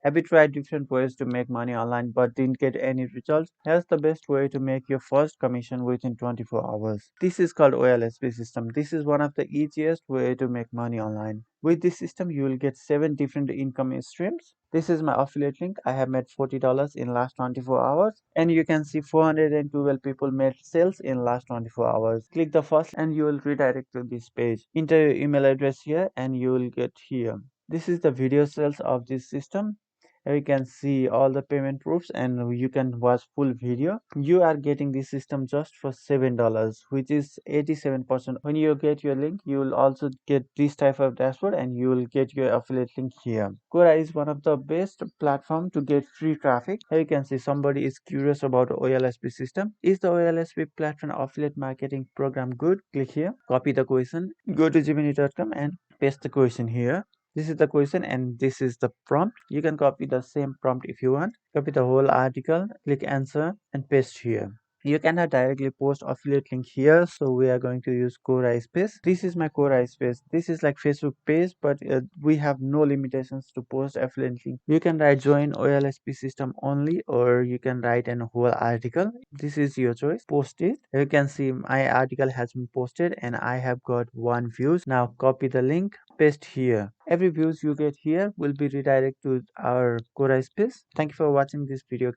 Have you tried different ways to make money online but didn't get any results? Here's the best way to make your first commission within 24 hours. This is called OLSP system. This is one of the easiest way to make money online. With this system, you will get 7 different income streams. This is my affiliate link. I have made $40 in last 24 hours, and you can see 412 people made sales in last 24 hours. Click the first and you will redirect to this page. Enter your email address here and you will get here. This is the video sales of this system. Here you can see all the payment proofs and you can watch full video. You are getting this system just for $7, which is 87%. When you get your link, you will also get this type of dashboard and you will get your affiliate link here. Quora is one of the best platform to get free traffic. Here you can see somebody is curious about OLSP system. Is the OLSP platform affiliate marketing program good? Click here, copy the question, go to gemini.com and paste the question here. This is the question and this is the prompt. You can copy the same prompt if you want. Copy the whole article, click answer and paste here. You cannot directly post affiliate link here, so we are going to use Quora Space. This is my Quora Space. This is like Facebook page, but we have no limitations to post affiliate link. You can write join OLSP system only, or you can write an whole article. This is your choice. Post it. You can see my article has been posted and I have got 1 views. Now copy the link, paste here. Every views you get here will be redirected to our Quora Space. Thank you for watching this video.